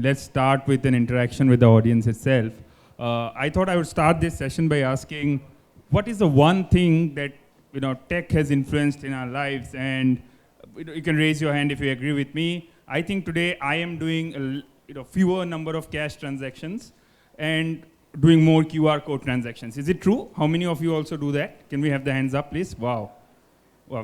let's start with an interaction with the audience itself. I thought I would start this session by asking, what is the one thing that tech has influenced in our lives? And you can raise your hand if you agree with me. I think today I am doing fewer number of cash transactions and doing more QR code transactions. Is it true? How many of you also do that? Can we have the hands up, please? Wow,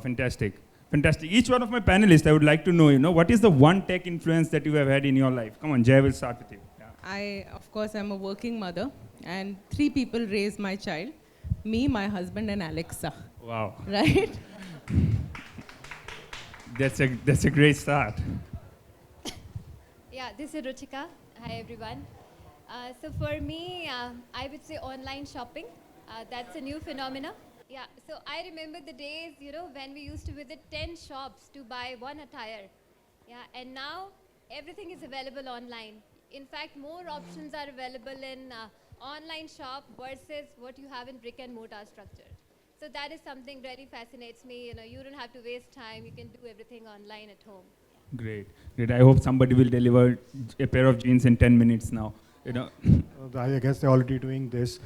fantastic. Fantastic. Each one of my panelists, I would like to know, what is the one tech influence that you have had in your life? Come on, Jay, we'll start with you. Yeah. Of course, I'm a working mother, and 3 people raise my child: me, my husband, and Alexa. Wow. Right? That's a great start. Yeah, this is Ruchika. Hi, everyone. So for me, I would say online shopping. That's a new phenomena. Yeah, so I remember the days, when we used to visit 10 shops to buy one attire. Yeah, and now everything is available online. In fact, more options are available in online shop versus what you have in brick and mortar structure. So that is something really fascinates me. You don't have to waste time. You can do everything online at home. Great. I hope somebody will deliver a pair of jeans in 10 minutes now. I guess they're already doing this.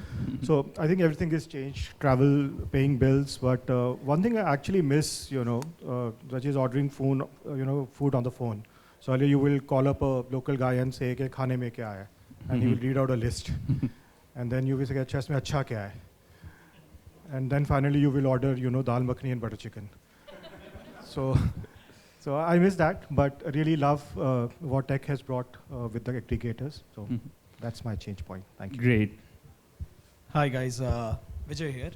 So I think everything has changed, travel, paying bills. But one thing I actually miss, that is ordering food on the phone. So earlier you will call up a local guy and say, "Ke khane mein kya hai?" And he will read out a list. And then you will say, "Chess mein acha kya hai?" And then finally you will order, dal makhani and butter chicken. So I miss that, but I really love what tech has brought with the aggregators. So that's my change point. Thank you. Great. Hi guys, Vijay here.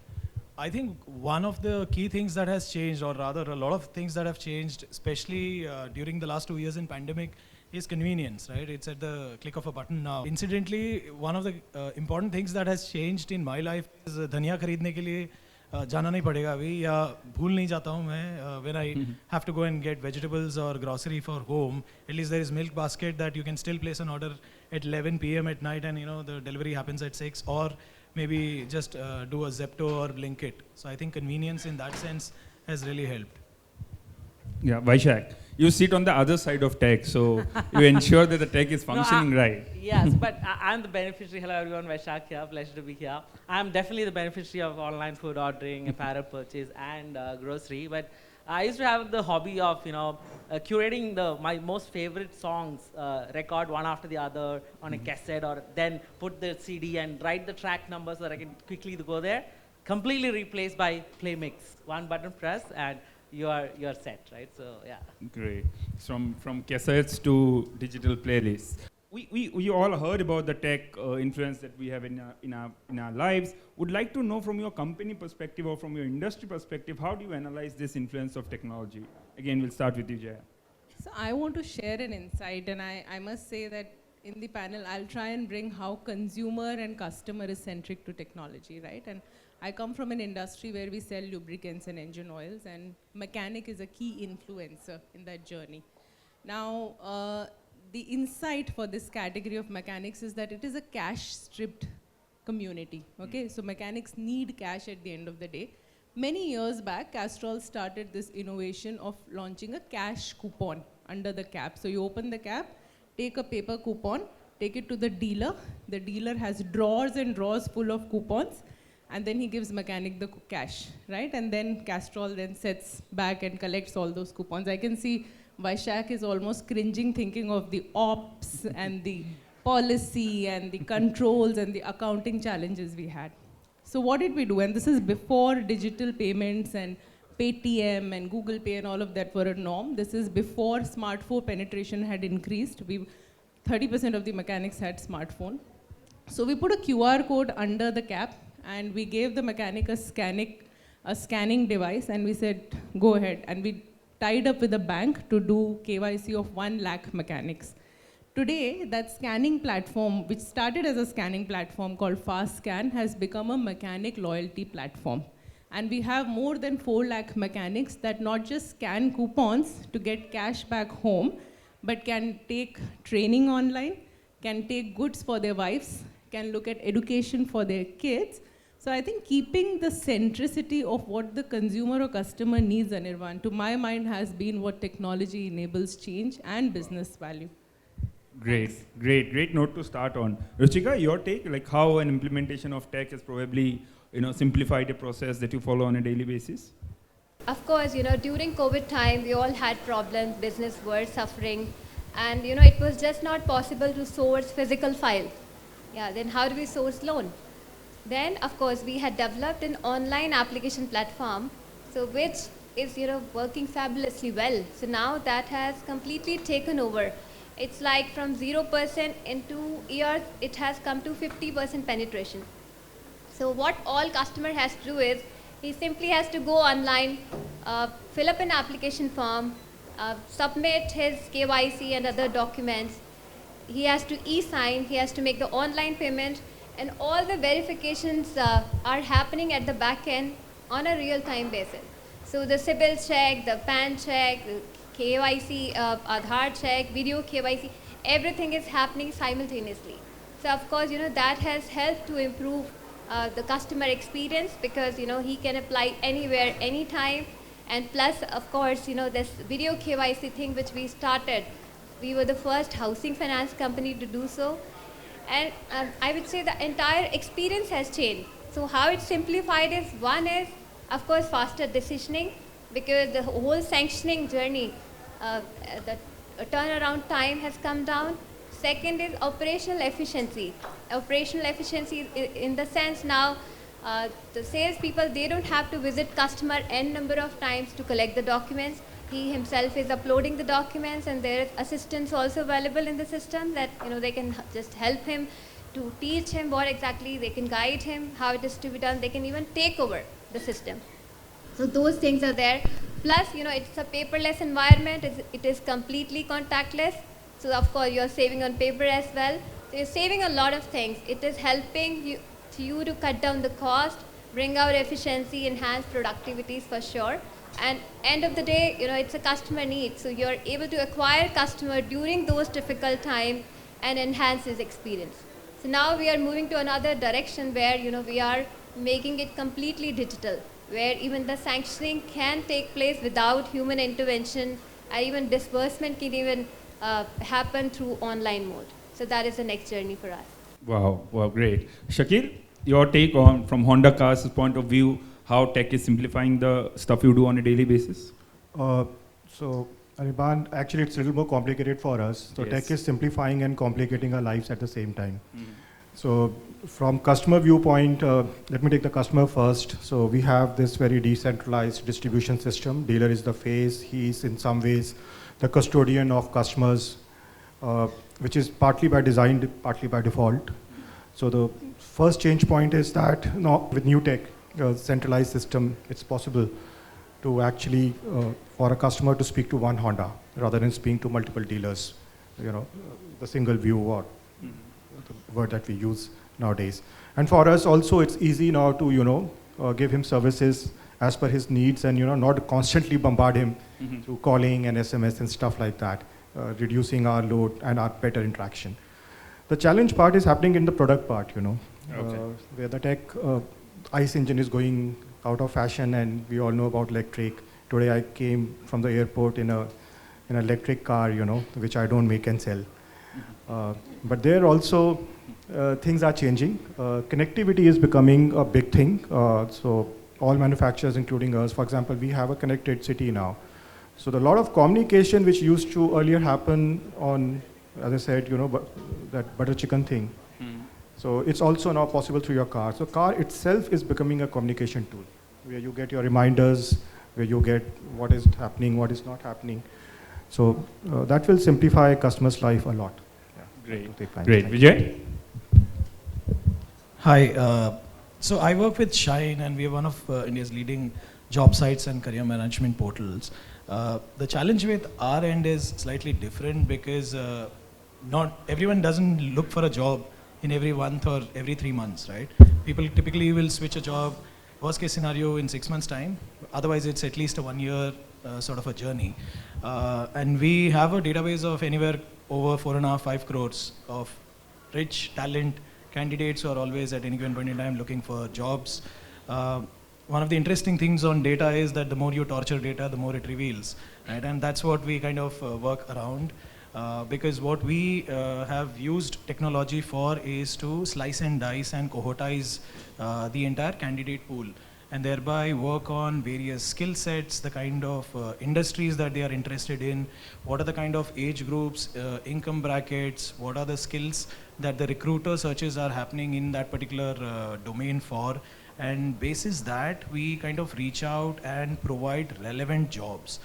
I think one of the key things that has changed, or rather a lot of things that have changed, especially during the last 2 years in pandemic, is convenience, right? It's at the click of a button now. Incidentally, one of the important things that has changed in my life is धनिया खरीदने के लिए जाना नहीं पड़ेगा अभी, या भूल नहीं जाता हूँ मैं when I have to go and get vegetables or grocery for home. At least there is milk basket that you can still place an order at 11 p.m. at night, and the delivery happens at 6, or maybe just do a Zepto or Blinkit. So I think convenience in that sense has really helped. Yeah, Vaishak, you sit on the other side of tech, so you ensure that the tech is functioning right. Yes, but I'm the beneficiary. Hello everyone, Vaishak here, pleasure to be here. I'm definitely the beneficiary of online food ordering, apparel purchase, and grocery. But I used to have the hobby of, curating my most favorite songs, record one after the other on a cassette, or then put the CD and write the track number so that I can quickly go there. Completely replaced by Play Mix. One button press and you're set, right? So yeah. Great. From cassettes to digital playlists. We all heard about the tech influence that we have in our lives. Would like to know from your company perspective or from your industry perspective, how do you analyze this influence of technology? Again, we'll start with you, Jaya. So I want to share an insight, and I must say that in the panel, I'll try and bring how consumer and customer is centric to technology, right? And I come from an industry where we sell lubricants and engine oils, and mechanic is a key influencer in that journey. Now, the insight for this category of mechanics is that it is a cash-stripped community, okay? So mechanics need cash at the end of the day. Many years back, Castrol started this innovation of launching a cash coupon under the cap. So you open the cap, take a paper coupon, take it to the dealer. The dealer has drawers and drawers full of coupons, and then he gives mechanic the cash, right? And then Castrol then sets back and collects all those coupons. I can see Vaishak is almost cringing thinking of the ops and the policy and the controls and the accounting challenges we had. So what did we do? And this is before digital payments and Paytm and Google Pay and all of that were a norm. This is before smartphone penetration had increased. 30% of the mechanics had smartphone. So we put a QR code under the cap, and we gave the mechanic a scanning device, and we said, go ahead. And we tied up with a bank to do KYC of 1 lakh mechanics. Today, that scanning platform, which started as a scanning platform called Fast Scan, has become a mechanic loyalty platform. And we have more than 4 lakh mechanics that not just scan coupons to get cash back home, but can take training online, can take goods for their wives, can look at education for their kids. So I think keeping the centricity of what the consumer or customer needs, Anirvan, to my mind has been what technology enables change and business value. Great, Thanks. great note to start on. Ruchika, your take, like how an implementation of tech has probably, simplified a process that you follow on a daily basis? Of course, during COVID time, we all had problems, business were suffering, and it was just not possible to source physical file. Yeah, then how do we source loan? Then, of course, we had developed an online application platform, so which is working fabulously well. So now that has completely taken over. It's like from 0% in 2 years, it has come to 50% penetration. So what all customer has to do is, he simply has to go online, fill up an application form, submit his KYC and other documents. He has to e-sign, he has to make the online payment, and all the verifications are happening at the back end on a real-time basis. So the CIBIL check, the PAN check, the KYC, Aadhaar check, video KYC, everything is happening simultaneously. So of course, that has helped to improve the customer experience, because he can apply anywhere, anytime, and plus of course this video KYC thing which we started, we were the first housing finance company to do so, and I would say the entire experience has changed. So how it's simplified is, one is of course faster decisioning, because the whole sanctioning journey, the turnaround time has come down. Second is operational efficiency. Operational efficiency in the sense now, the sales people, they don't have to visit customer n number of times to collect the documents. He himself is uploading the documents, and there is assistance also available in the system that they can just help him to teach him what exactly, they can guide him how it is to be done. They can even take over the system. So those things are there. Plus, it's a paperless environment. It is completely contactless. So of course, you're saving on paper as well. So you're saving a lot of things. It is helping you to cut down the cost, bring out efficiency, enhance productivities for sure. And end of the day, it's a customer need. So you're able to acquire customer during those difficult times and enhance his experience. So now we are moving to another direction where, we are making it completely digital, where even the sanctioning can take place without human intervention, and even disbursement can even happen through online mode. So that is the next journey for us. Wow, great. Shakil, your take on, from Honda Cars' point of view, how tech is simplifying the stuff you do on a daily basis? So, Anirban, actually it's a little more complicated for us. So Yes. tech is simplifying and complicating our lives at the same time. So from customer viewpoint, let me take the customer first. So we have this very decentralized distribution system. Dealer is the face. He's in some ways the custodian of customers, which is partly by design, partly by default. So the first change point is that with new tech, centralized system, it's possible to actually, for a customer to speak to one Honda rather than speaking to multiple dealers, the single view, or the word that we use nowadays. And for us also, it's easy now to, give him services as per his needs, and, not constantly bombard him through calling and SMS and stuff like that, reducing our load and our better interaction. The challenge part is happening in the product part, where the tech ICE engine is going out of fashion, and we all know about electric. Today I came from the airport in an electric car, which I don't make and sell. But there also, things are changing. Connectivity is becoming a big thing. So all manufacturers, including us, for example, we have a connected city now. So the lot of communication which used to earlier happen on, as I said, that butter chicken thing. So it's also now possible through your car. So car itself is becoming a communication tool, where you get your reminders, where you get what is happening, what is not happening. So that will simplify customers' life a lot. Great. Thank Great. you. Vijay? Hi. So I work with Shine, and we are one of India's leading job sites and career management portals. The challenge with our end is slightly different, because not everyone doesn't look for a job in every month or every 3 months, right? People typically will switch a job, worst case scenario, in 6 months' time. Otherwise, it's at least a 1 year sort of a journey. And we have a database of anywhere over 4.5-5 crores of rich talent candidates who are always at any given point in time looking for jobs. One of the interesting things on data is that the more you torture data, the more it reveals, right? And that's what we kind of work around. Because what we have used technology for is to slice and dice and cohortize the entire candidate pool, and thereby work on various skill sets, the kind of industries that they are interested in, what are the kind of age groups, income brackets, what are the skills that the recruiter searches are happening in that particular domain for, and basis that we kind of reach out and provide relevant jobs.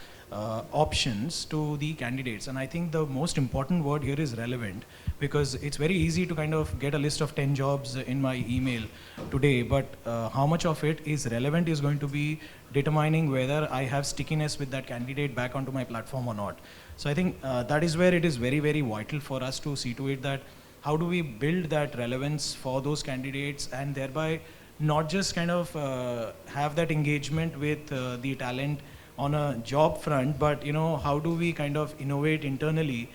Options to the candidates. And I think the most important word here is relevant, because it's very easy to kind of get a list of 10 jobs in my email today, but how much of it is relevant is going to be determining whether I have stickiness with that candidate back onto my platform or not. So I think that is where it is very, very vital for us to see to it that how do we build that relevance for those candidates, and thereby not just kind of have that engagement with the talent on a job front, but how do we kind of innovate internally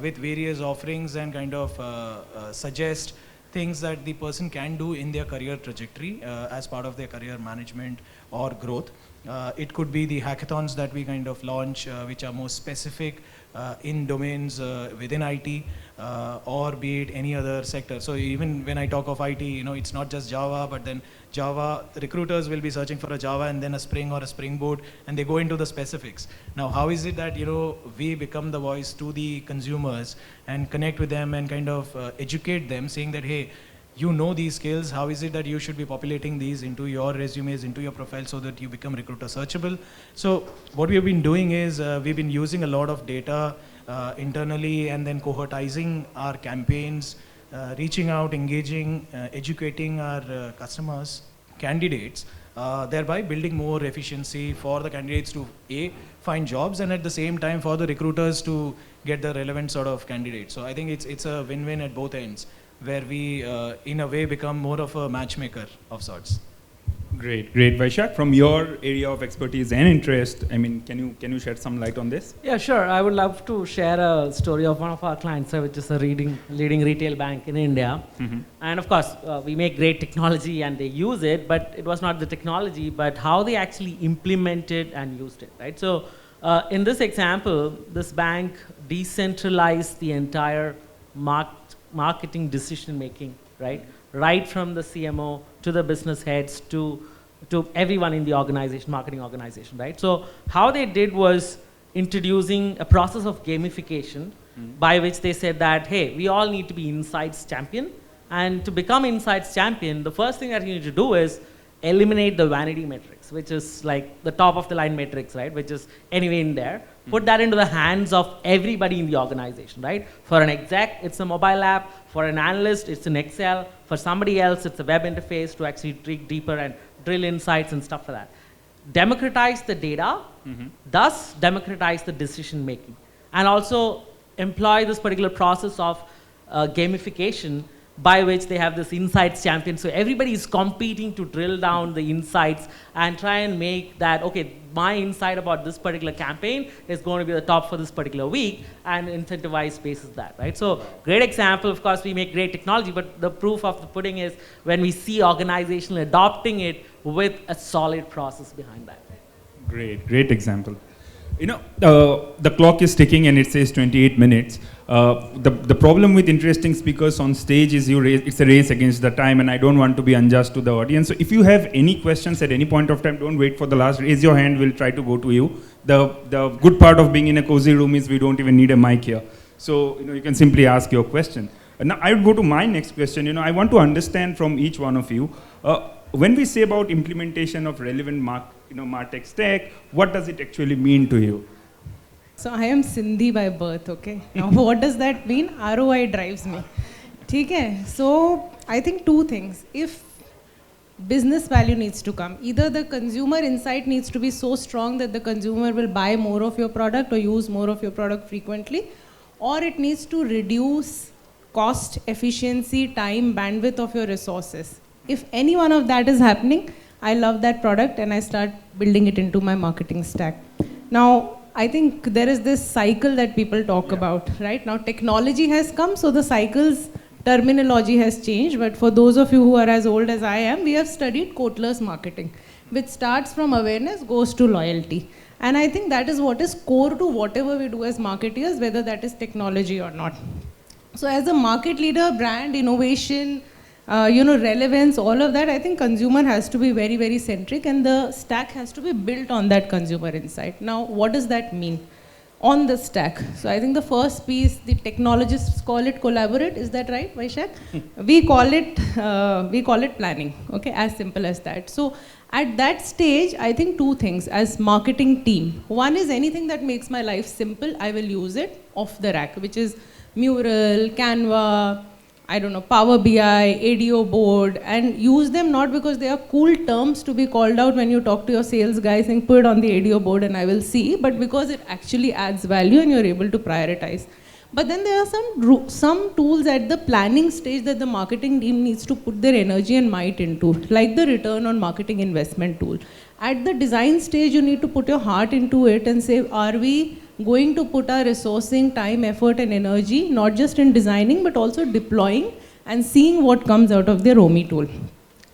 with various offerings and kind of suggest things that the person can do in their career trajectory as part of their career management or growth. It could be the hackathons that we kind of launch, which are more specific in domains within IT, or be it any other sector. So even when I talk of IT, it's not just Java, but then Java, recruiters will be searching for a Java and then a Spring or a Spring Boot, and they go into the specifics. Now, how is it that, we become the voice to the consumers and connect with them and kind of educate them, saying that, hey, these skills, how is it that you should be populating these into your resumes, into your profile, so that you become recruiter searchable? So what we have been doing is we've been using a lot of data internally, and then cohortizing our campaigns, reaching out, engaging, educating our customers, candidates, thereby building more efficiency for the candidates to find jobs, and at the same time for the recruiters to get the relevant sort of candidates. So I think it's a win-win at both ends, where we in a way become more of a matchmaker of sorts. Great. Vaishak, from your area of expertise and interest, I mean, can you shed some light on this? Yeah, sure. I would love to share a story of one of our clients, which is a leading retail bank in India. Mm-hmm. And of course, we make great technology and they use it, but it was not the technology, but how they actually implemented and used it, right? So in this example, this bank decentralized the entire marketing decision making, right? Right from the CMO to the business heads to everyone in the organization, marketing organization, right? So how they did was introducing a process of gamification by which they said that, hey, we all need to be insights champion. And to become insights champion, the first thing that you need to do is eliminate the vanity metrics, which is like the top of the line metrics, right? Which is anyway in there. Put that into the hands of everybody in the organization, right? For an exec, it's a mobile app. For an analyst, it's an Excel. For somebody else, it's a web interface to actually dig deeper and drill insights and stuff like that. Democratize the data, thus democratize the decision making. And also employ this particular process of gamification by which they have this insights champion. So everybody is competing to drill down the insights and try and make that, okay, my insight about this particular campaign is going to be the top for this particular week, and incentivize basis that, right? So great example, of course, we make great technology, but the proof of the pudding is when we see organizations adopting it with a solid process behind that. Great example. The clock is ticking and it says 28 minutes. The problem with interesting speakers on stage is it's a race against the time, and I don't want to be unjust to the audience. So if you have any questions at any point of time, don't wait for the last. Raise your hand, we'll try to go to you. The good part of being in a cozy room is we don't even need a mic here. So you can simply ask your question. Now I would go to my next question. I want to understand from each one of you, when we say about implementation of relevant MarTech stack, what does it actually mean to you? So I am Sindhi by birth, okay? Now what does that mean? ROI drives me. Okay? So I think two things. If business value needs to come, either the consumer insight needs to be so strong that the consumer will buy more of your product or use more of your product frequently, or it needs to reduce cost, efficiency, time, bandwidth of your resources. If any one of that is happening, I love that product and I start building it into my marketing stack. Now, I think there is this cycle that people talk about, right? Now, technology has come, so the cycles terminology has changed, but for those of you who are as old as I am, we have studied Kotler's marketing, which starts from awareness, goes to loyalty. And I think that is what is core to whatever we do as marketeers, whether that is technology or not. So as a market leader, brand, innovation, relevance, all of that, I think consumer has to be very, very centric, and the stack has to be built on that consumer insight. Now, what does that mean? On the stack. So I think the first piece, the technologists call it collaborate. Is that right, Vaishak? we call it planning. Okay, as simple as that. So at that stage, I think two things as marketing team. One is anything that makes my life simple, I will use it off the rack, which is Mural, Canva, I don't know, Power BI, ADO board, and use them not because they are cool terms to be called out when you talk to your sales guy saying put it on the ADO board and I will see, but because it actually adds value and you're able to prioritize. But then there are some tools at the planning stage that the marketing team needs to put their energy and might into, like the return on marketing investment tool. At the design stage, you need to put your heart into it and say, are we going to put our resourcing, time, effort, and energy, not just in designing, but also deploying and seeing what comes out of their ROMI tool.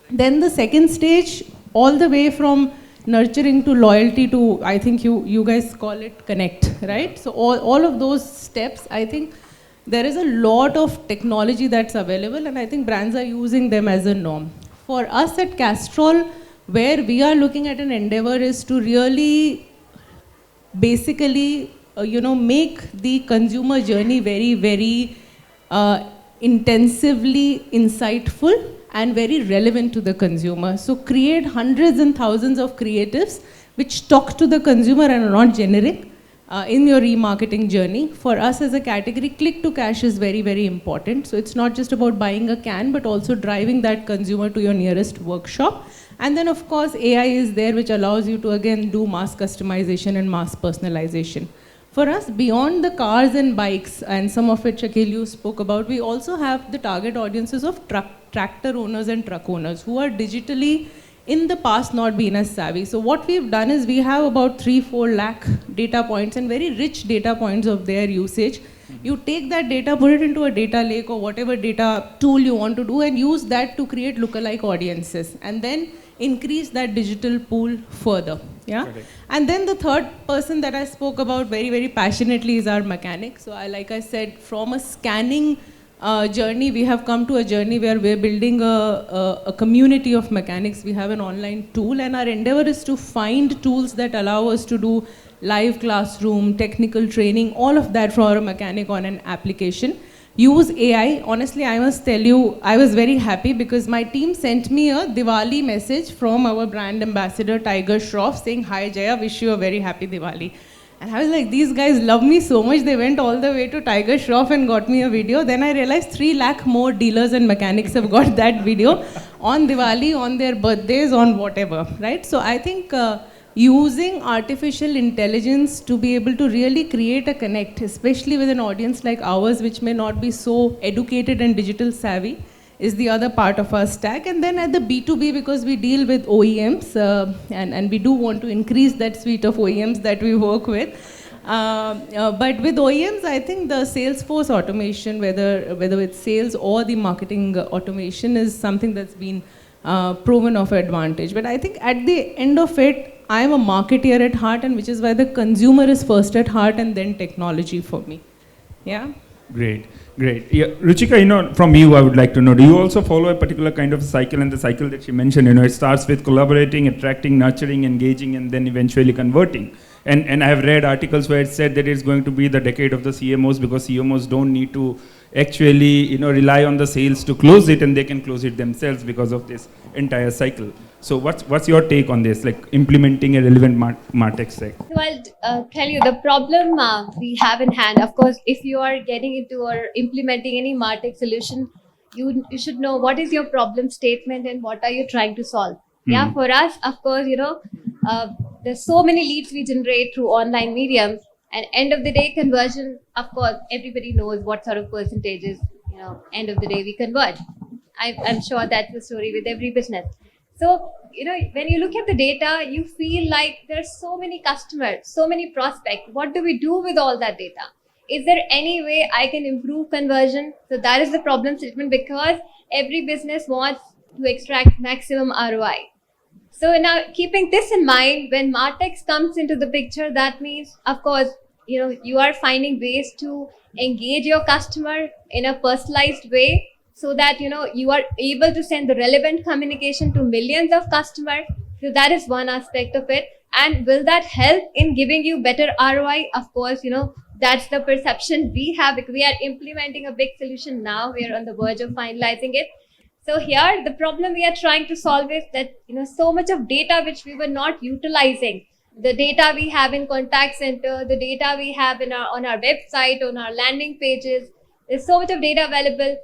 Then the second stage, all the way from nurturing to loyalty to, I think you guys call it connect, right? So all of those steps, I think there is a lot of technology that's available, and I think brands are using them as a norm. For us at Castrol, where we are looking at an endeavor is to really basically, make the consumer journey very, very intensively insightful and very relevant to the consumer. So create hundreds and thousands of creatives which talk to the consumer and are not generic in your remarketing journey. For us as a category, click to cash is very, very important. So it's not just about buying a can, but also driving that consumer to your nearest workshop. And then of course, AI is there, which allows you to again do mass customization and mass personalization. For us, beyond the cars and bikes, and some of which Akhil you spoke about, we also have the target audiences of tractor owners and truck owners who are digitally in the past not been as savvy. So what we've done is we have about 3-4 lakh data points and very rich data points of their usage. You take that data, put it into a data lake or whatever data tool you want to do, and use that to create lookalike audiences, and then increase that digital pool further. Yeah. Correct. And then the third person that I spoke about very, very passionately is our mechanic. So like I said, from a scanning journey, we have come to a journey where we're building a community of mechanics. We have an online tool, and our endeavor is to find tools that allow us to do live classroom, technical training, all of that for a mechanic on an application. Use AI. Honestly, I must tell you, I was very happy because my team sent me a Diwali message from our brand ambassador, Tiger Shroff, saying, "Hi Jaya, wish you a very happy Diwali." And I was like, these guys love me so much, they went all the way to Tiger Shroff and got me a video. Then I realized 3 lakh more dealers and mechanics have got that video on Diwali, on their birthdays, on whatever, right? So I think using artificial intelligence to be able to really create a connect, especially with an audience like ours, which may not be so educated and digital savvy, is the other part of our stack. And then at the B2B, because we deal with OEMs, and we do want to increase that suite of OEMs that we work with. But with OEMs, I think the Salesforce automation, whether it's sales or the marketing automation, is something that's been proven of advantage. But I think at the end of it, I am a marketeer at heart, and which is why the consumer is first at heart and then technology for me. Yeah? Great. Yeah, Ruchika, from you, I would like to know, do you also follow a particular kind of cycle? And the cycle that you mentioned, it starts with collaborating, attracting, nurturing, engaging, and then eventually converting. And I have read articles where it said that it's going to be the decade of the CMOs, because CMOs don't need to actually, rely on the sales to close it, and they can close it themselves because of this entire cycle. So what's your take on this, like implementing a relevant MarTech stack? So I'll tell you the problem we have in hand. Of course, if you are getting into or implementing any MarTech solution, you should know what is your problem statement and what are you trying to solve. Yeah, for us, of course, there's so many leads we generate through online mediums, and end of the day conversion, of course, everybody knows what sort of percentages, end of the day we convert. I'm sure that's the story with every business. So, when you look at the data, you feel like there's so many customers, so many prospects. What do we do with all that data? is there any way I can improve conversion? So that is the problem statement, because every business wants to extract maximum ROI. So now, keeping this in mind, when MarTech comes into the picture, that means, of course, you are finding ways to engage your customer in a personalized way, so that you are able to send the relevant communication to millions of customers. So that is one aspect of it. And will that help in giving you better ROI? Of course, that's the perception we have, because we are implementing a big solution now. We are on the verge of finalizing it. So here, the problem we are trying to solve is that, so much of data which we were not utilizing, the data we have in contact center, the data we have on our website, on our landing pages, there's so much of data available,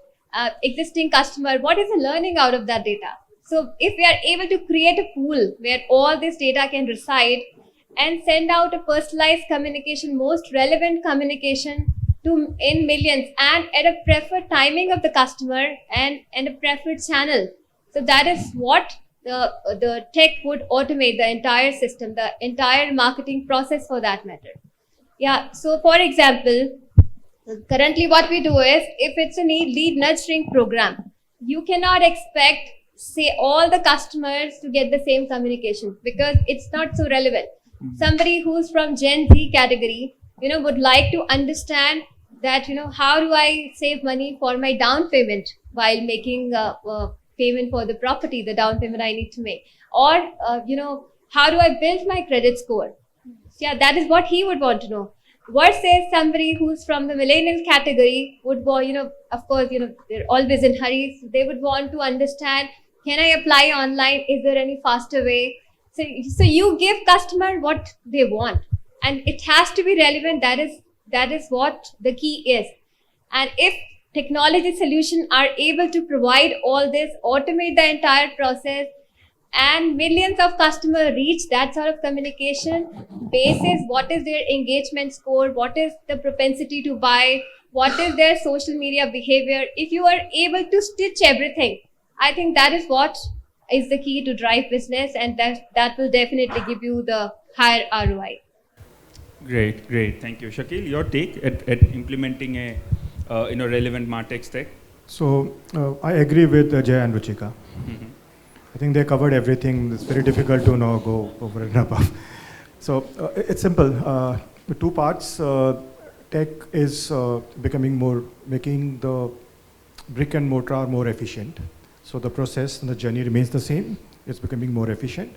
existing customer, what is the learning out of that data? So if we are able to create a pool where all this data can reside and send out a personalized communication, most relevant communication in millions, and at a preferred timing of the customer and a preferred channel. So that is what the tech would automate the entire system, the entire marketing process for that matter. Yeah, so for example, currently what we do is, if it's a lead nurturing program, you cannot expect, say, all the customers to get the same communication, because it's not so relevant. Somebody who's from Gen Z category, would like to understand that, how do I save money for my down payment while making payment for the property, the down payment I need to make, or how do I build my credit score? Yeah, that is what he would want to know. Versus somebody who's from the millennial category would want, of course, they're always in hurries. They would want to understand, can I apply online? Is there any faster way? So you give customer what they want, and it has to be relevant. That is what the key is. And if technology solutions are able to provide all this, automate the entire process, and millions of customers reach that sort of communication basis, what is their engagement score, what is the propensity to buy, what is their social media behavior, if you are able to stitch everything, I think that is what is the key to drive business, and that will definitely give you the higher ROI. Great. Thank you. Shakil, your take at implementing a relevant MarTech stack? So I agree with Jay and Ruchika. I think they covered everything. It's very difficult to now go over and above. So it's simple. The two parts. Tech is making the brick and mortar more efficient. So the process and the journey remains the same. It's becoming more efficient.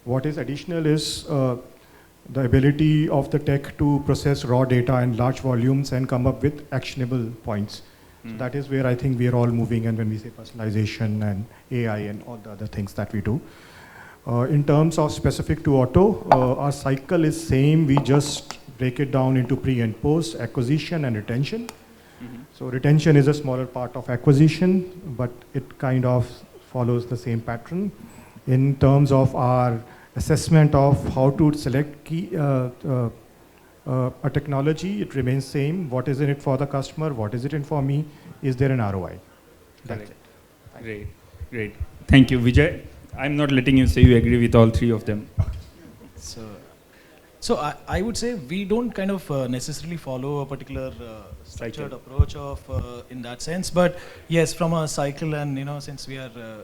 What is additional is the ability of the tech to process raw data in large volumes and come up with actionable points. So that is where I think we are all moving, and when we say personalization and AI and all the other things that we do. In terms of specific to auto, our cycle is same. We just break it down into pre and post, acquisition and retention. So retention is a smaller part of acquisition, but it kind of follows the same pattern. In terms of our assessment of how to select a technology, it remains same. What is in it for the customer? What is it in for me? Is there an ROI? That's it. Great. Thank you, Vijay. I'm not letting you say you agree with all three of them. So I would say we don't kind of necessarily follow a particular structured approach of in that sense, but yes, from a cycle, and since we are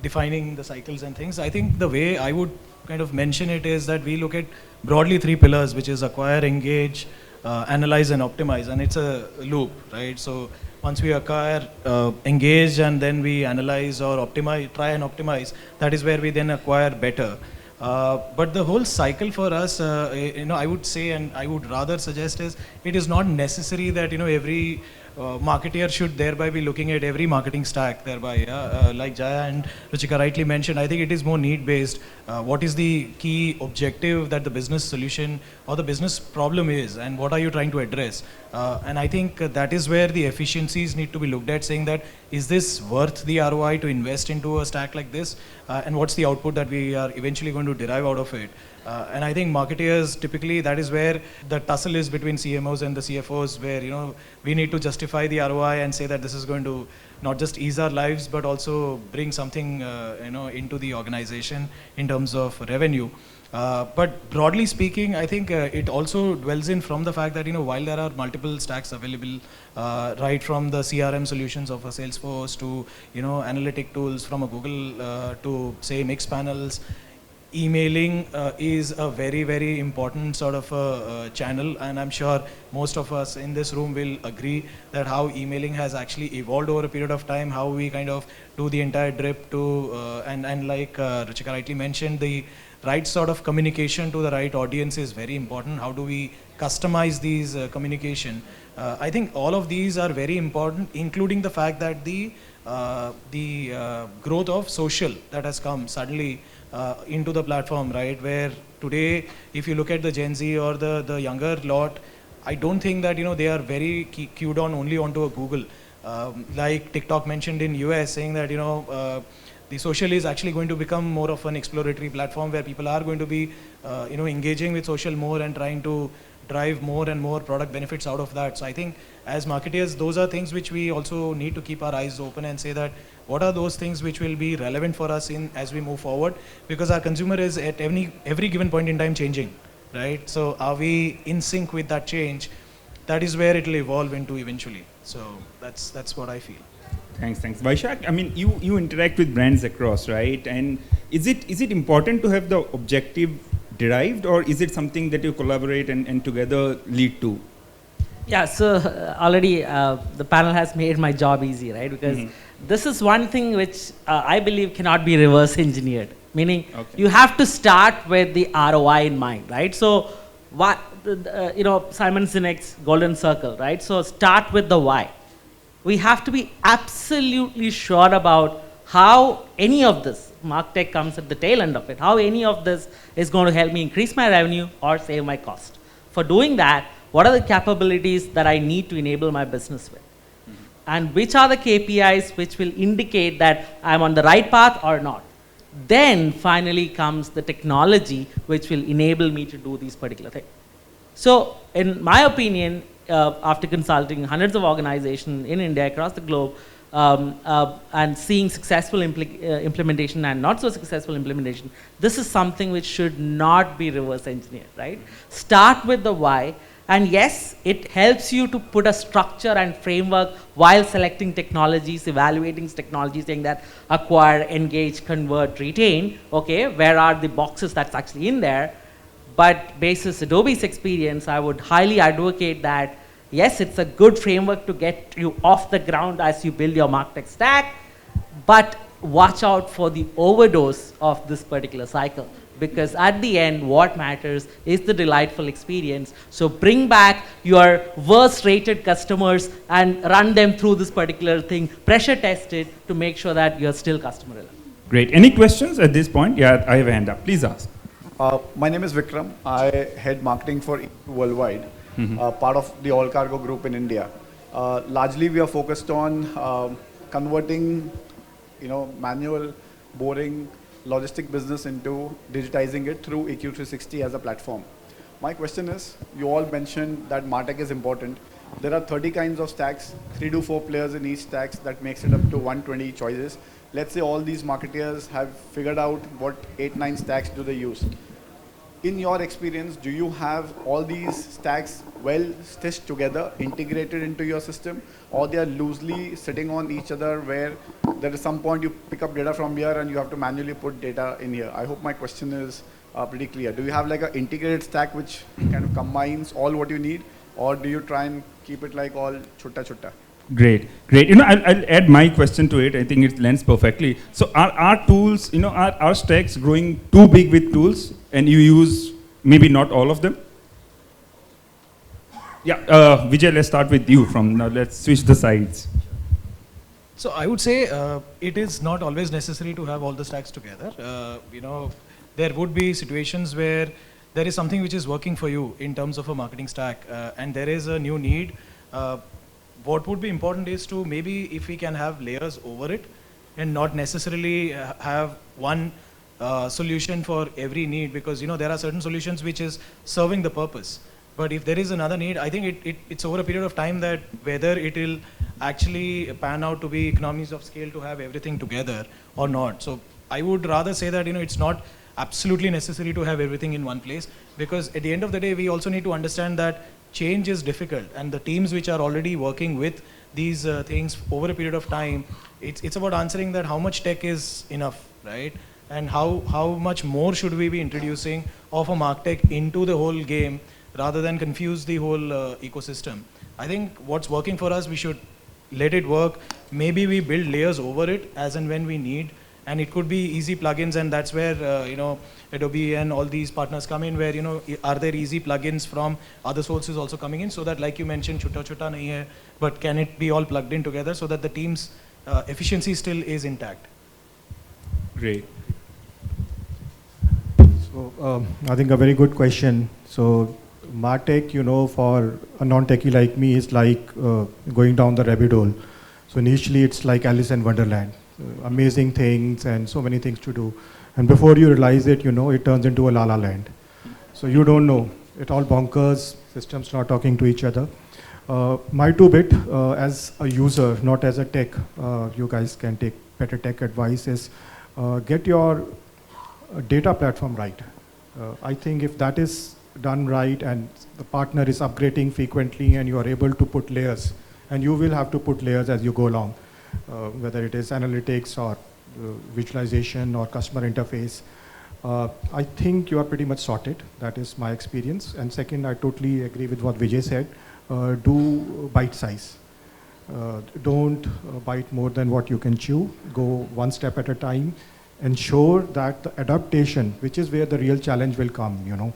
defining the cycles and things, I think the way I would kind of mention it is that we look at broadly three pillars, which is acquire, engage, analyze and optimize, and it's a loop, right? So once we acquire, engage, and then we analyze or optimize, try and optimize, that is where we then acquire better. But the whole cycle for us, I would say, and I would rather suggest, is it is not necessary that every marketer should thereby be looking at every marketing stack thereby. Like Jaya and Ruchika rightly mentioned, I think it is more need-based. What is the key objective that the business solution or the business problem is, and what are you trying to address? And I think that is where the efficiencies need to be looked at, saying that is this worth the ROI to invest into a stack like this, and what's the output that we are eventually going to derive out of it. And I think marketeers, typically that is where the tussle is between CMOs and the CFOs, where we need to justify the ROI and say that this is going to not just ease our lives, but also bring something into the organization in terms of revenue. But broadly speaking, I think it also dwells in from the fact that while there are multiple stacks available, right from the CRM solutions of a Salesforce to analytic tools from a Google to say mixed panels, emailing is a very, very important sort of a channel, and I'm sure most of us in this room will agree that how emailing has actually evolved over a period of time, how we kind of do the entire drip to, and like Ruchika rightly mentioned, the right sort of communication to the right audience is very important. How do we customize these communication? I think all of these are very important, including the fact that the growth of social that has come suddenly into the platform, right? Where today, if you look at the Gen Z or the younger lot, I don't think that they are very queued on only onto a Google. Like TikTok mentioned in US, saying that the social is actually going to become more of an exploratory platform where people are going to be engaging with social more and trying to drive more and more product benefits out of that. So I think as marketers, those are things which we also need to keep our eyes open and say that what are those things which will be relevant for us as we move forward, because our consumer is at every given point in time changing, right? So are we in sync with that change? That is where it will evolve into eventually. So that's what I feel. Thanks. Vaishak, I mean, you interact with brands across, right? And is it important to have the objective derived, or is it something that you collaborate and together lead to? Yeah, so already the panel has made my job easy, right? Because this is one thing which I believe cannot be reverse engineered. Meaning, you have to start with the ROI in mind, right? So, what Simon Sinek's golden circle, right? So, start with the why. We have to be absolutely sure about how any of this, MarTech comes at the tail end of it, how any of this is going to help me increase my revenue or save my cost. For doing that, what are the capabilities that I need to enable my business with? And which are the KPIs which will indicate that I'm on the right path or not? Then finally comes the technology which will enable me to do these particular things. So in my opinion, after consulting hundreds of organizations in India, across the globe, and seeing successful implementation and not so successful implementation, this is something which should not be reverse engineered, right? Start with the why, and yes, it helps you to put a structure and framework while selecting technologies, evaluating technologies, saying that acquire, engage, convert, retain, okay, where are the boxes that's actually in there. But basis Adobe's experience, I would highly advocate that yes, it's a good framework to get you off the ground as you build your MarTech stack, but watch out for the overdose of this particular cycle. Because at the end, what matters is the delightful experience. So bring back your worst rated customers and run them through this particular thing, pressure test it to make sure that you're still customer relevant. Great. Any questions at this point? Yeah, I have a hand up. Please ask. My name is Vikram. I head marketing for Worldwide, part of the All Cargo group in India. Largely, we are focused on converting, manual, boring, logistic business into digitizing it through EQ360 as a platform. My question is, you all mentioned that MarTech is important. There are 30 kinds of stacks, 3 to 4 players in each stacks. That makes it up to 120 choices. Let's say all these marketeers have figured out what 8-9 stacks do they use. In your experience, do you have all these stacks well stitched together, integrated into your system, or they are loosely sitting on each other where there is some point you pick up data from here and you have to manually put data in here? I hope my question is pretty clear. Do you have like an integrated stack which kind of combines all what you need, or do you try and keep it like all chutta? Great. I'll add my question to it. I think it lends perfectly. So are tools, are stacks growing too big with tools and you use maybe not all of them? Yeah, Vijay, let's start with you now. Let's switch the sides. So I would say it is not always necessary to have all the stacks together. There would be situations where there is something which is working for you in terms of a marketing stack, and there is a new need. What would be important is to maybe if we can have layers over it and not necessarily have one solution for every need, because there are certain solutions which is serving the purpose. But if there is another need, I think it's over a period of time that whether it will actually pan out to be economies of scale to have everything together or not. So I would rather say that, it's not absolutely necessary to have everything in one place, because at the end of the day, we also need to understand that change is difficult, and the teams which are already working with these things over a period of time, it's about answering that how much tech is enough, right? And how much more should we be introducing of a MarTech into the whole game rather than confuse the whole ecosystem. I think what's working for us, we should let it work. Maybe we build layers over it as and when we need, and it could be easy plugins, and that's where Adobe and all these partners come in, where are there easy plugins from other sources also coming in, so that, like you mentioned, chota nahi hai, but can it be all plugged in together so that the team's efficiency still is intact. Great. So I think a very good question. So MarTech, for a non-techie like me, is like going down the rabbit hole. So initially, it's like Alice in Wonderland, amazing things and so many things to do. And before you realize it, it turns into a la-la land. So you don't know. It all bonkers, systems not talking to each other. My two-bit as a user, not as a tech, you guys can take better tech advice, is get your data platform right. I think if that is done right and the partner is upgrading frequently and you are able to put layers, and you will have to put layers as you go along, whether it is analytics or visualization or customer interface, I think you are pretty much sorted. That is my experience. And second, I totally agree with what Vijay said. Do bite size. Don't bite more than what you can chew. Go one step at a time. Ensure that the adaptation, which is where the real challenge will come,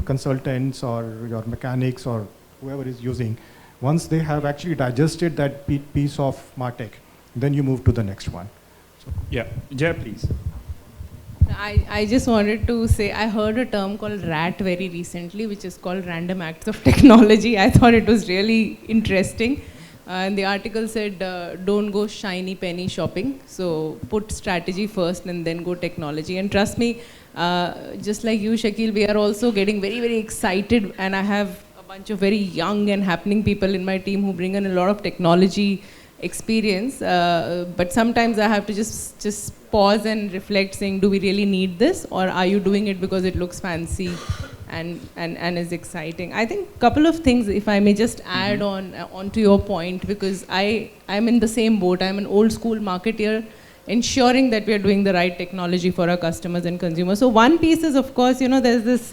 consultants or your mechanics or whoever is using, once they have actually digested that piece of MarTech, then you move to the next one. So. Yeah, Jay, please. I just wanted to say, I heard a term called RAT very recently, which is called Random Acts of Technology. I thought it was really interesting. And the article said, don't go shiny penny shopping. So put strategy first and then go technology. And trust me, just like you, Shakil, we are also getting very, very excited. And I have a bunch of very young and happening people in my team who bring in a lot of technology experience. But sometimes I have to just pause and reflect, saying, do we really need this? Or are you doing it because it looks fancy and is exciting? I think a couple of things, if I may just add onto your point, because I'm in the same boat. I'm an old school marketeer, ensuring that we are doing the right technology for our customers and consumers. So one piece is, of course, there's this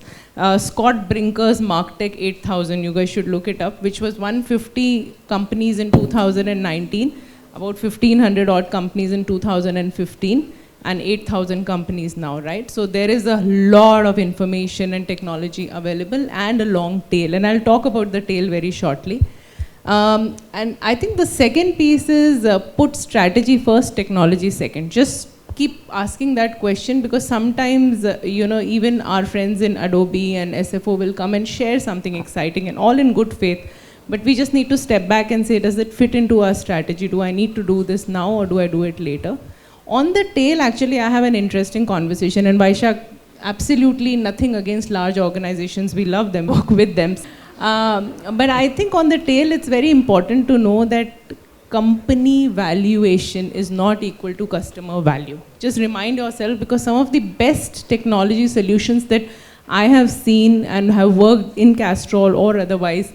Scott Brinker's MarTech 8000, you guys should look it up, which was 150 companies in 2019, about 1,500 odd companies in 2015, and 8,000 companies now, right? So there is a lot of information and technology available and a long tail, and I'll talk about the tail very shortly. And I think the second piece is put strategy first, technology second. Just keep asking that question, because sometimes, even our friends in Adobe and SFO will come and share something exciting, and all in good faith. But we just need to step back and say, does it fit into our strategy? Do I need to do this now or do I do it later? On the tail, actually, I have an interesting conversation. And Vaishak, absolutely nothing against large organizations. We love them, work with them. But I think on the tail, it's very important to know that company valuation is not equal to customer value. Just remind yourself, because some of the best technology solutions that I have seen and have worked in Castrol or otherwise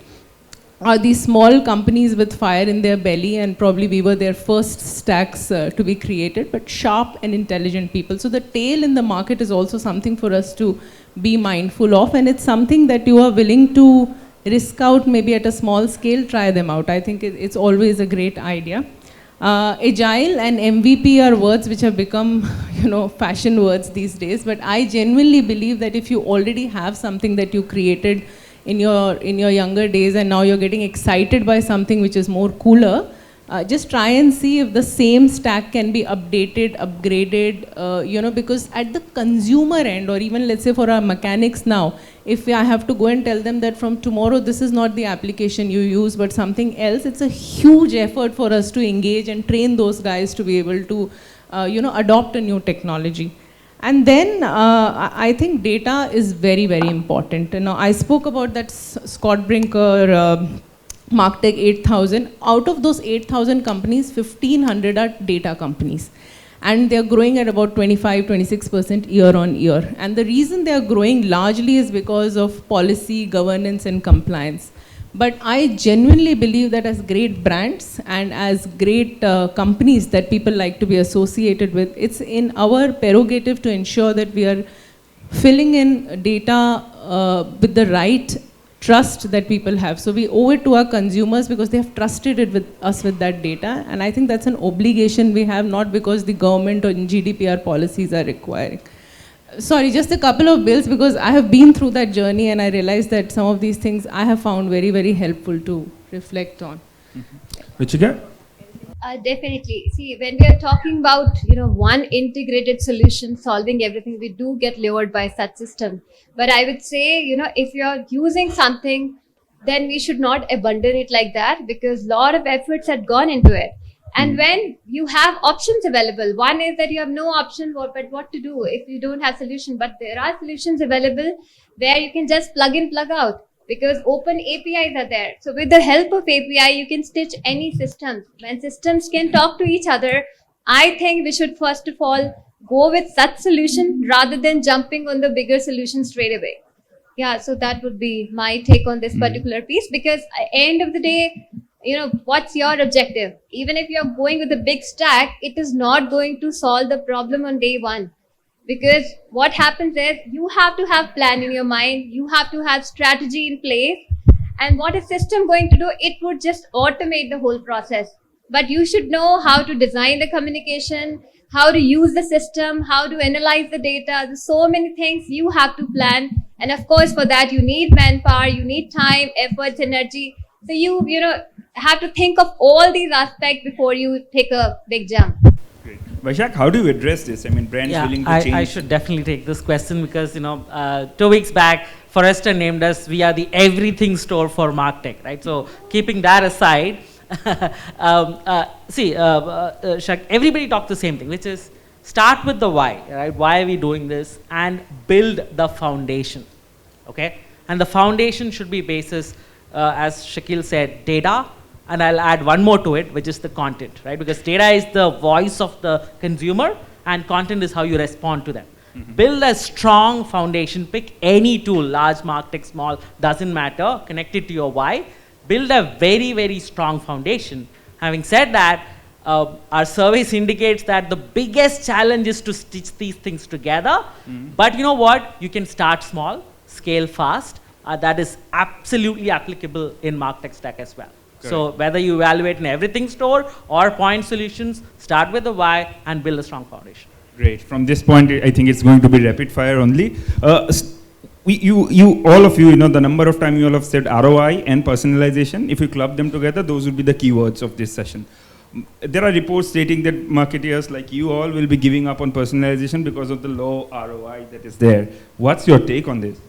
are these small companies with fire in their belly, and probably we were their first stacks to be created, but sharp and intelligent people. So the tail in the market is also something for us to be mindful of, and it's something that you are willing to risk out, maybe at a small scale, try them out. I think it's always a great idea. Agile and MVP are words which have become, fashion words these days, but I genuinely believe that if you already have something that you created in your younger days, and now you're getting excited by something which is more cooler, just try and see if the same stack can be updated, upgraded, because at the consumer end, or even let's say for our mechanics now, if I have to go and tell them that from tomorrow this is not the application you use but something else, it's a huge effort for us to engage and train those guys to be able to, adopt a new technology. And then I think data is very, very important. You know, I spoke about that Scott Brinker MarTech 8,000. Out of those 8,000 companies, 1,500 are data companies. And they're growing at about 25-26% year on year. And the reason they're growing largely is because of policy, governance, and compliance. But I genuinely believe that as great brands and as great companies that people like to be associated with, it's in our prerogative to ensure that we are filling in data with the right trust that people have. So we owe it to our consumers because they have trusted it with us with that data. And I think that's an obligation we have, not because the government or GDPR policies are requiring. Sorry, just a couple of bills, because I have been through that journey and I realized that some of these things I have found very, very helpful to reflect on. Ruchika? Definitely. See, when we are talking about, one integrated solution solving everything, we do get lured by such system. But I would say, if you're using something, then we should not abandon it like that, because a lot of efforts had gone into it. And when you have options available, one is that you have no option, but what to do if you don't have solution. But there are solutions available where you can just plug in, plug out, because open APIs are there. So with the help of API, you can stitch any systems. When systems can talk to each other, I think we should first of all go with such solution rather than jumping on the bigger solution straight away. Yeah, so that would be my take on this particular piece, because at the end of the day, what's your objective? Even if you're going with a big stack, it is not going to solve the problem on day one. Because what happens is you have to have plan in your mind, you have to have strategy in place. And what is system going to do? It would just automate the whole process. But you should know how to design the communication, how to use the system, how to analyze the data. There's so many things you have to plan. And of course, for that, you need manpower, you need time, efforts, energy. So you have to think of all these aspects before you take a big jump. Great. Vaishak, how do you address this? I mean, brands willing to change. I should definitely take this question because, 2 weeks back, Forrester named us, we are the everything store for MarTech, right? So keeping that aside, Shak, everybody talked the same thing, which is start with the why, right? Why are we doing this? And build the foundation, okay? And the foundation should be basis, as Shakil said, data, and I'll add one more to it, which is the content, right? Because data is the voice of the consumer and content is how you respond to them. Build a strong foundation, pick any tool, large, MarTech, small, doesn't matter, connect it to your why. Build a very, very strong foundation. Having said that, our surveys indicates that the biggest challenge is to stitch these things together. But you know what? You can start small, scale fast. That is absolutely applicable in MarTech stack as well. Correct. So whether you evaluate an everything store or point solutions, start with the why and build a strong foundation. Great. From this point, I think it's going to be rapid fire only. All of you, the number of time you all have said ROI and personalization, if you club them together, those would be the keywords of this session. There are reports stating that marketeers like you all will be giving up on personalization because of the low ROI that is there. What's your take on this?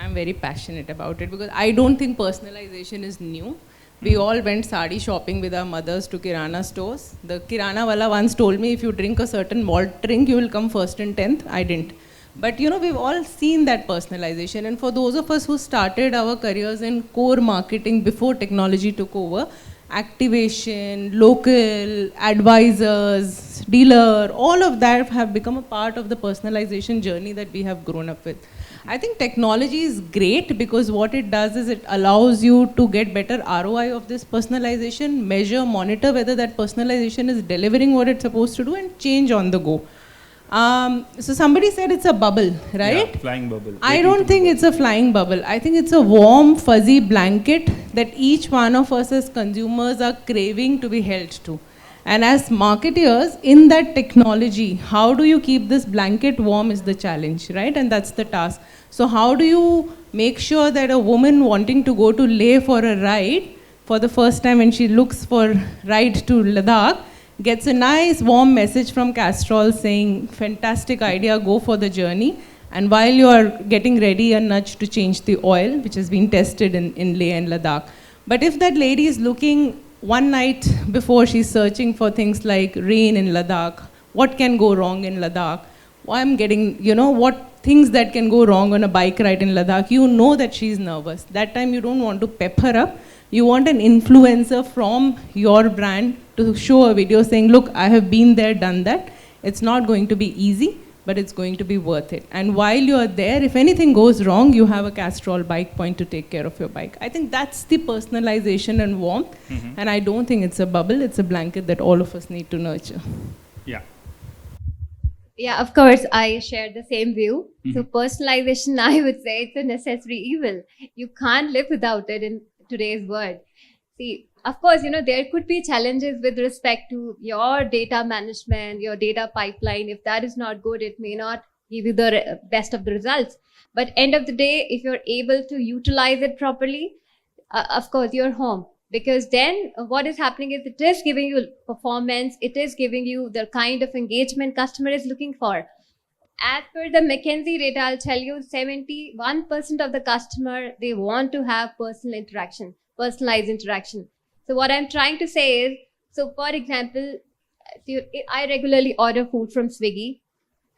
I'm very passionate about it because I don't think personalization is new. We all went sari shopping with our mothers to Kirana stores. The Kirana wala once told me if you drink a certain malt drink, you will come first and 10th. I didn't. But we've all seen that personalization. And for those of us who started our careers in core marketing before technology took over, activation, local, advisors, dealer, all of that have become a part of the personalization journey that we have grown up with. I think technology is great because what it does is it allows you to get better ROI of this personalization, measure, monitor whether that personalization is delivering what it's supposed to do and change on the go. So somebody said it's a bubble, right? Yeah, flying bubble. I don't think it's a flying bubble. I think it's a warm, fuzzy blanket that each one of us as consumers are craving to be held to. And as marketeers, in that technology, how do you keep this blanket warm is the challenge, right? And that's the task. So how do you make sure that a woman wanting to go to Leh for a ride, for the first time when she looks for ride to Ladakh, gets a nice warm message from Castrol saying, fantastic idea, go for the journey. And while you are getting ready, a nudge to change the oil, which has been tested in Leh and Ladakh. But if that lady is looking one night before she's searching for things like rain in Ladakh, what can go wrong in Ladakh, I'm getting, what things that can go wrong on a bike ride in Ladakh. You know that she's nervous. That time you don't want to pep her up. You want an influencer from your brand to show a video saying, look, I have been there, done that. It's not going to be easy, but it's going to be worth it. And while you're there, if anything goes wrong, you have a Castrol bike point to take care of your bike. I think that's the personalization and warmth. And I don't think it's a bubble, it's a blanket that all of us need to nurture. Yeah. Yeah, of course, I share the same view. So personalization, I would say it's a necessary evil. You can't live without it in today's world. See, of course, there could be challenges with respect to your data management, your data pipeline. If that is not good, it may not give you the best of the results. But end of the day, if you're able to utilize it properly, of course, you're home. Because then what is happening is it is giving you performance, it is giving you the kind of engagement customer is looking for. As per the McKinsey data, I'll tell you 71% of the customer, they want to have personal interaction, personalized interaction. So what I'm trying to say is, so for example, I regularly order food from Swiggy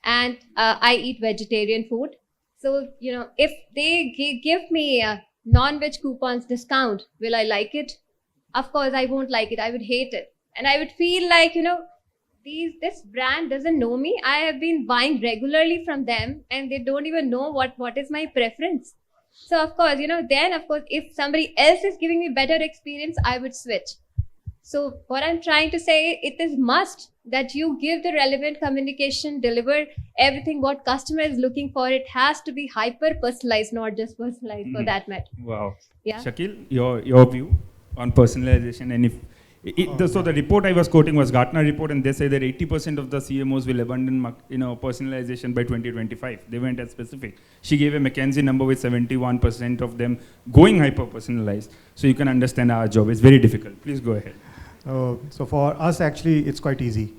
and I eat vegetarian food. So, if they give me a non-veg coupons discount, will I like it? Of course, I won't like it. I would hate it. And I would feel like, this brand doesn't know me. I have been buying regularly from them and they don't even know what is my preference. So of course, then of course, if somebody else is giving me better experience, I would switch. So what I'm trying to say, it is must that you give the relevant communication, deliver everything what customer is looking for. It has to be hyper personalized, not just personalized for that matter. Wow. Yeah. Shakil, your view on personalization, and so the report I was quoting was Gartner report, and they say that 80% of the CMOs will abandon personalization by 2025. They weren't as specific. She gave a McKinsey number with 71% of them going hyper personalized. So you can understand our job is very difficult. Please go ahead. So for us, actually, it's quite easy.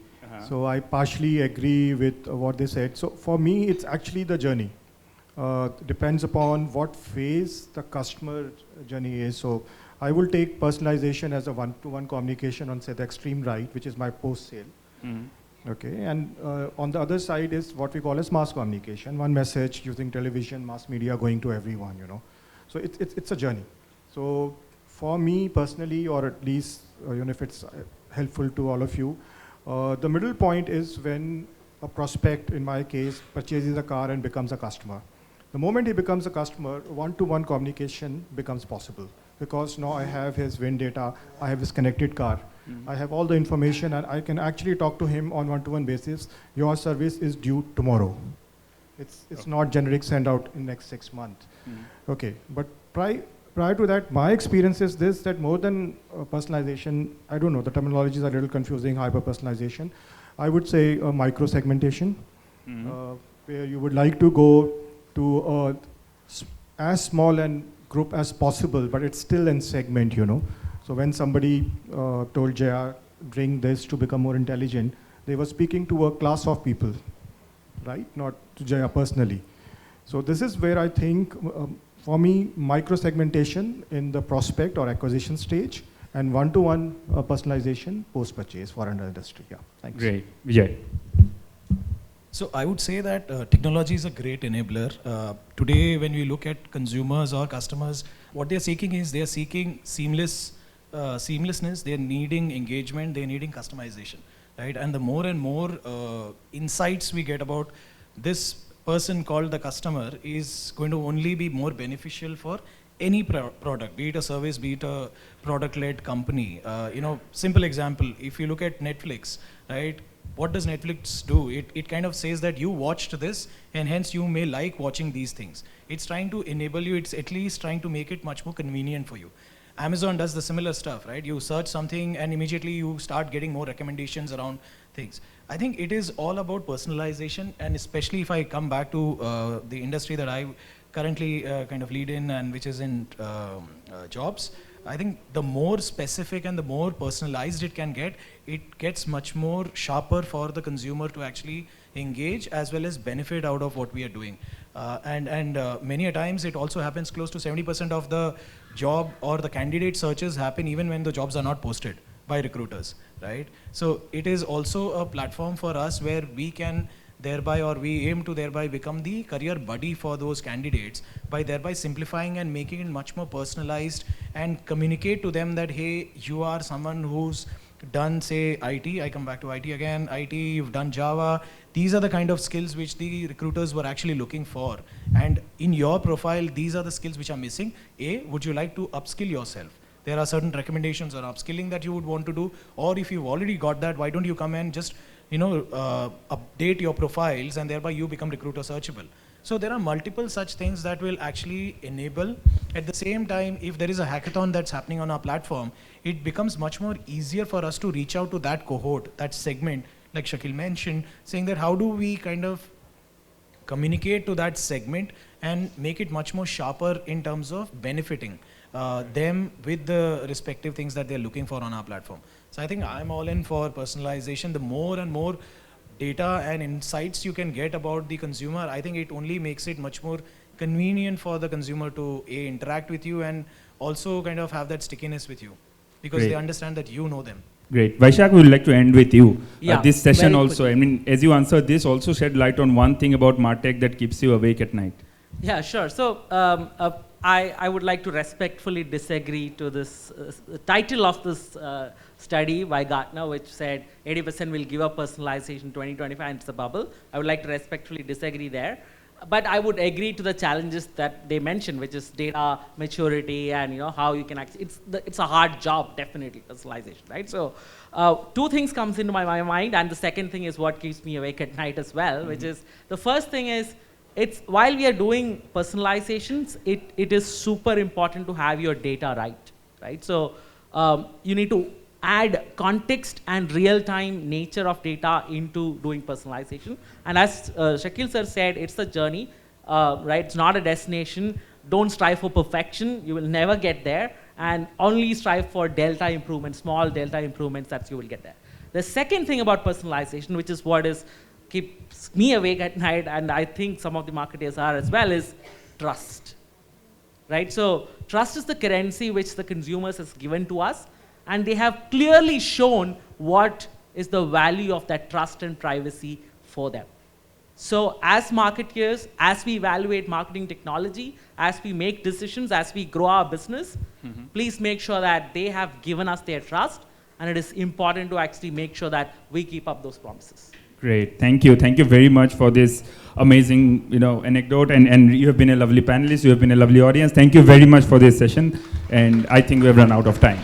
So I partially agree with what they said. So for me, it's actually the journey. Depends upon what phase the customer journey is. So I will take personalization as a one-to-one communication on, say, the extreme right, which is my post-sale. Okay, and on the other side is what we call as mass communication, one message using television, mass media going to everyone, So it's a journey. So for me personally, or at least, if it's helpful to all of you, the middle point is when a prospect, in my case, purchases a car and becomes a customer. The moment he becomes a customer, one-to-one communication becomes possible. Because now I have his VIN data, I have his connected car, I have all the information, and I can actually talk to him on one-to-one basis. Your service is due tomorrow. It's not generic send out in next 6 months. Okay, but prior to that, my experience is this, that more than personalization, I don't know, the terminologies are a little confusing, hyper-personalization. I would say micro-segmentation, where you would like to go to as small and group as possible, but it's still in segment, So when somebody told Jaya, bring this to become more intelligent, they were speaking to a class of people, right? Not to Jaya personally. So this is where I think, for me, micro-segmentation in the prospect or acquisition stage, and one-to-one personalization post-purchase for another industry. Yeah, thanks. Great. Vijay. So I would say that technology is a great enabler. Today, when we look at consumers or customers, what they're seeking is they're seeking seamlessness, they're needing engagement, they're needing customization, right? And the more and more insights we get about this person called the customer is going to only be more beneficial for any product, be it a service, be it a product-led company. Simple example, if you look at Netflix, right? What does Netflix do? It kind of says that you watched this and hence you may like watching these things. It's trying to enable you, it's at least trying to make it much more convenient for you. Amazon does the similar stuff, right? You search something and immediately you start getting more recommendations around things. I think it is all about personalization, and especially if I come back to the industry that I currently kind of lead in, and which is in jobs. I think the more specific and the more personalized it can get, it gets much more sharper for the consumer to actually engage as well as benefit out of what we are doing. And many a times it also happens close to 70% of the job or the candidate searches happen even when the jobs are not posted by recruiters, right? So it is also a platform for us where we can thereby, or we aim to thereby become the career buddy for those candidates by thereby simplifying and making it much more personalized and communicate to them that, hey, you are someone who's done, say, IT, I come back to IT again, IT, you've done Java. These are the kind of skills which the recruiters were actually looking for. And in your profile, these are the skills which are missing. A, would you like to upskill yourself? There are certain recommendations on upskilling that you would want to do. Or if you've already got that, why don't you come and just, update your profiles, and thereby you become recruiter searchable. So there are multiple such things that will actually enable. At the same time, if there is a hackathon that's happening on our platform, it becomes much more easier for us to reach out to that cohort, that segment, like Shakil mentioned, saying that how do we kind of communicate to that segment and make it much more sharper in terms of benefiting them with the respective things that they're looking for on our platform. So I think I'm all in for personalization. The more and more data and insights you can get about the consumer, I think it only makes it much more convenient for the consumer to interact with you and also kind of have that stickiness with you, because they understand that you know them. Great. Vaishak, we would like to end with you. This session also, quickly. I mean, as you answer this, also shed light on one thing about MarTech that keeps you awake at night. Yeah, sure. So I would like to respectfully disagree to this title of this study by Gartner, which said 80% will give up personalization 2025 and it's a bubble. I would like to respectfully disagree there. But I would agree to the challenges that they mentioned, which is data maturity and how you can actually, it's a hard job, definitely, personalization, right? So two things comes into my mind, and the second thing is what keeps me awake at night as well, which is, the first thing is, while we are doing personalizations, it is super important to have your data right? So you need to add context and real-time nature of data into doing personalization. And as Shakil sir said, it's a journey, right? It's not a destination. Don't strive for perfection. You will never get there. And only strive for delta improvements, small delta improvements, that you will get there. The second thing about personalization, which is what keeps me awake at night, and I think some of the marketers are as well, is trust, right? So trust is the currency which the consumers has given to us, and they have clearly shown what is the value of that trust and privacy for them. So as marketeers, as we evaluate marketing technology, as we make decisions, as we grow our business, please make sure that they have given us their trust, and it is important to actually make sure that we keep up those promises. Great, thank you very much for this amazing anecdote, and you have been a lovely panelist, you have been a lovely audience. Thank you very much for this session, and I think we have run out of time.